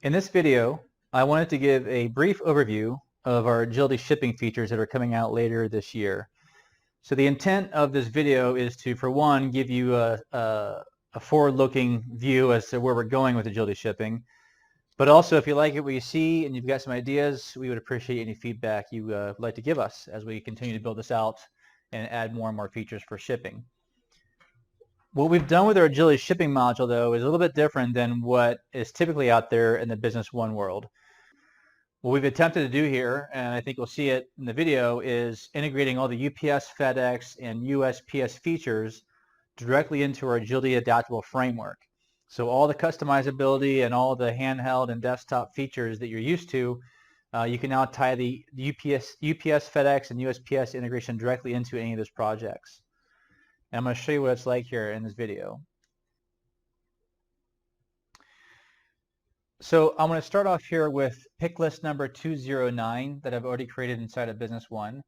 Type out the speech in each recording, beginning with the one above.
In this video, I wanted to give a brief overview of our Agility shipping features that are coming out later this year. So the intent of this video is to, for one, give you a forward-looking view as to where we're going with Agility shipping. But also, if you like it what you see and you've got some ideas, we would appreciate any feedback you would like to give us as we continue to build this out and add more and more features for shipping. What we've done with our Agility shipping module, though, is a little bit different than what is typically out there in the Business One world. What we've attempted to do here, and I think you'll see it in the video, is integrating all the UPS, FedEx, and USPS features directly into our Agility adaptable framework. So all the customizability and all the handheld and desktop features that you're used to, you can now tie the UPS, FedEx, and USPS integration directly into any of those projects. And I'm going to show you what it's like here in this video. So I'm going to start off here with pick list number 209 that I've already created inside of Business One.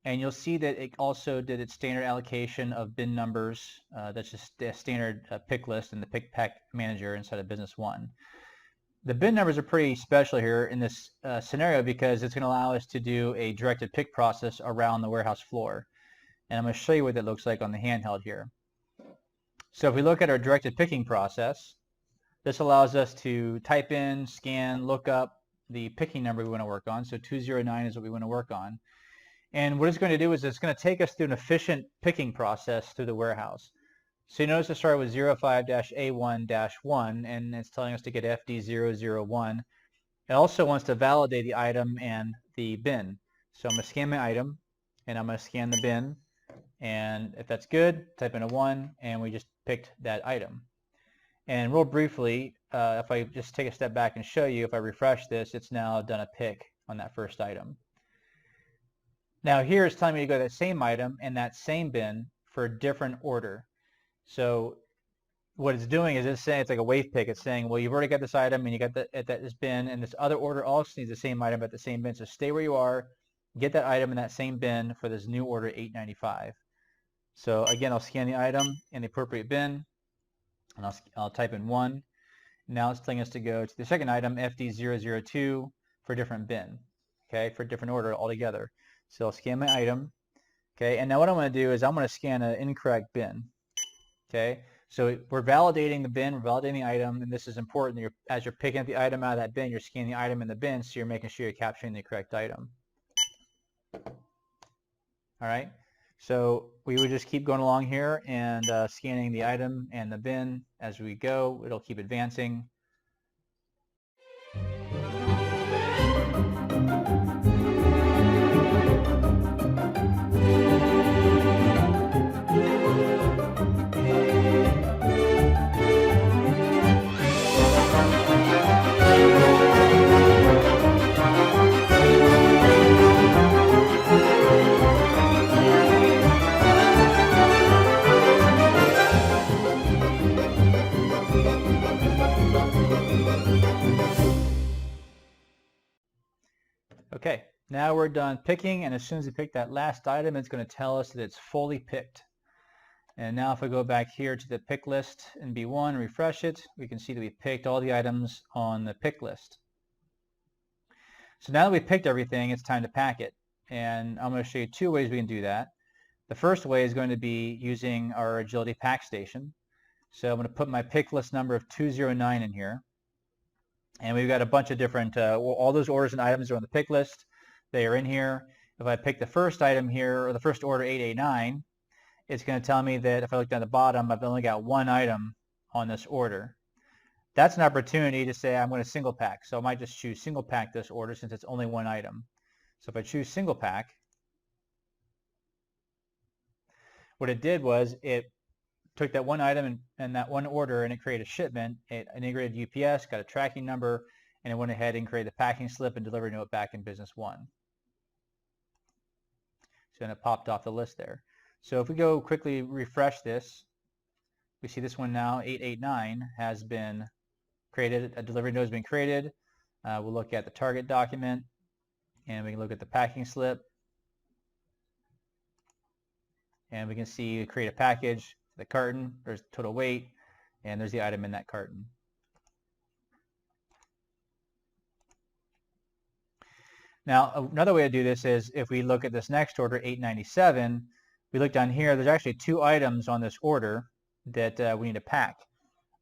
And you'll see that it also did its standard allocation of bin numbers. That's just a standard pick list in the pick pack manager inside of Business One. The bin numbers are pretty special here in this scenario because it's going to allow us to do a directed pick process around the warehouse floor. And I'm going to show you what that looks like on the handheld here. So if we look at our directed picking process, this allows us to type in, scan, look up the picking number we want to work on. So 209 is what we want to work on. And what it's going to do is it's going to take us through an efficient picking process through the warehouse. So you notice it started with 05-A1-1, and it's telling us to get FD001. It also wants to validate the item and the bin. So I'm going to scan my item, and I'm going to scan the bin. And if that's good, type in a 1, and we just picked that item. And real briefly, if I just take a step back and show you, if I refresh this, it's now done a pick on that first item. Now here it's telling me to go to that same item and that same bin for a different order. So what it's doing is it's saying, it's like a wave pick. It's saying, well, you've already got this item and you got this bin, and this other order also needs the same item at the same bin. So stay where you are, get that item in that same bin for this new order 895. So again, I'll scan the item in the appropriate bin, and I'll type in 1. Now it's telling us to go to the second item, FD002, for a different bin, okay, for a different order altogether. So I'll scan my item, okay, and now what I'm going to do is I'm going to scan an incorrect bin, okay. So we're validating the bin, we're validating the item, and this is important. As you're picking up the item out of that bin, you're scanning the item in the bin, so you're making sure you're capturing the correct item. All right. So we would just keep going along here and scanning the item and the bin as we go. It'll keep advancing. Okay, now we're done picking, and as soon as we pick that last item, it's going to tell us that it's fully picked. And now if I go back here to the pick list in B1 and refresh it, we can see that we picked all the items on the pick list. So now that we've picked everything, it's time to pack it. And I'm going to show you 2 ways we can do that. The first way is going to be using our Agility Pack Station. So I'm going to put my pick list number of 209 in here. And we've got a bunch of different, all those orders and items are on the pick list. They are in here. If I pick the first item here, or the first order 889, it's going to tell me that if I look down the bottom, I've only got 1 item on this order. That's an opportunity to say I'm going to single pack. So I might just choose single pack this order since it's only 1 item. So if I choose single pack, what it did was it took that 1 item and that 1 order, and it created a shipment. It integrated UPS, got a tracking number, and it went ahead and created the packing slip and delivered it back in Business One. So then it popped off the list there. So if we go quickly refresh this, we see this one now, 889, has been created. A delivery note has been created. We'll look at the target document, and we can look at the packing slip. And we can see create a package. The carton, there's total weight, and there's the item in that carton. Now, another way to do this is if we look at this next order, 897, we look down here, there's actually 2 items on this order that we need to pack.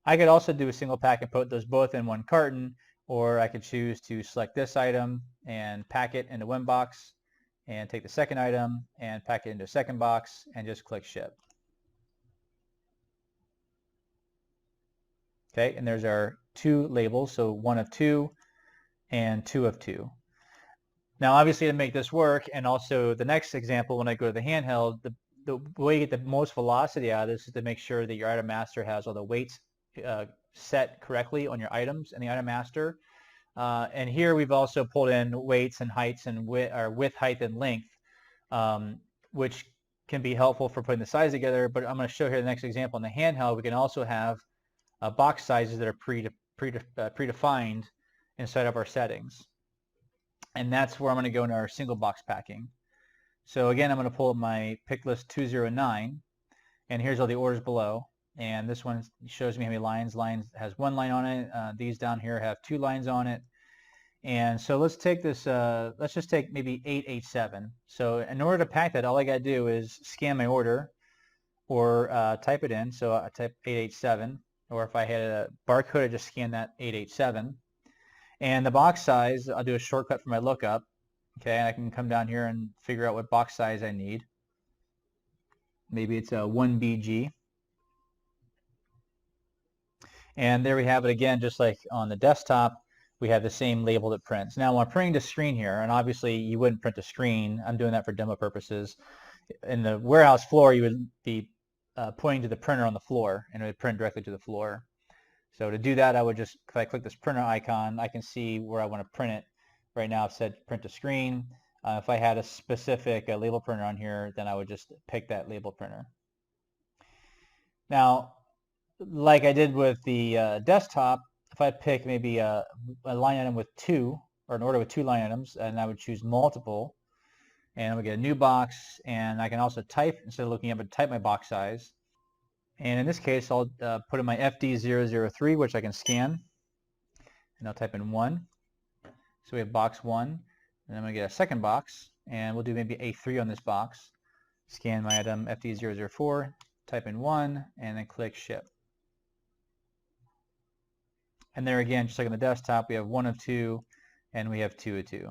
I could also do a single pack and put those both in one carton, or I could choose to select this item and pack it into one box, and take the second item and pack it into a second box and just click ship. Okay, and there's our 2 labels, so 1 of 2 and 2 of 2. Now obviously to make this work, and also the next example when I go to the handheld, the way you get the most velocity out of this is to make sure that your item master has all the weights set correctly on your items in the item master. And here we've also pulled in weights and heights and width, height, and length, which can be helpful for putting the size together. But I'm going to show here the next example in the handheld. We can also have box sizes that are predefined inside of our settings. And that's where I'm going to go into our single box packing. So again, I'm going to pull up my pick list 209, and here's all the orders below. And this one shows me how many lines. Lines has 1 line on it. These down here have 2 lines on it. And so let's take this, let's just take maybe 887. So in order to pack that, all I got to do is scan my order or type it in. So I type 887, or if I had a barcode, I just scan that 887. And the box size, I'll do a shortcut for my lookup. Okay, and I can come down here and figure out what box size I need. Maybe it's a 1BG. And there we have it again, just like on the desktop, we have the same label that prints. Now when I'm printing to screen here, and obviously you wouldn't print to screen, I'm doing that for demo purposes. In the warehouse floor, you would be pointing to the printer on the floor, and it would print directly to the floor. So to do that, I would just, if I click this printer icon, I can see where I want to print it. Right now I've said print to screen. If I had a specific label printer on here, then I would just pick that label printer. Now, like I did with the desktop, if I pick maybe a line item with 2, or an order with 2 line items, and I would choose multiple, and I would get a new box, and I can also type, instead of looking up, and type my box size. And in this case, I'll put in my FD003, which I can scan, and I'll type in 1. So we have box 1, and I'm going to get a second box, and we'll do maybe A3 on this box. Scan my item FD004, type in 1, and then click ship. And there again, just like on the desktop, we have 1 of 2, and we have 2 of 2.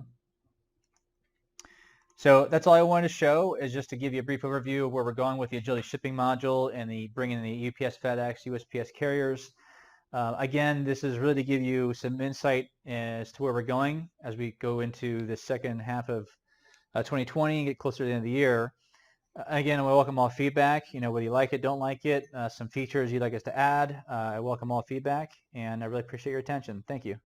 So that's all I wanted to show, is just to give you a brief overview of where we're going with the Agility Shipping Module and the bringing the UPS, FedEx, USPS carriers. Again, this is really to give you some insight as to where we're going as we go into the second half of 2020 and get closer to the end of the year. Again, I welcome all feedback, whether you like it, don't like it, some features you'd like us to add. I welcome all feedback, and I really appreciate your attention. Thank you.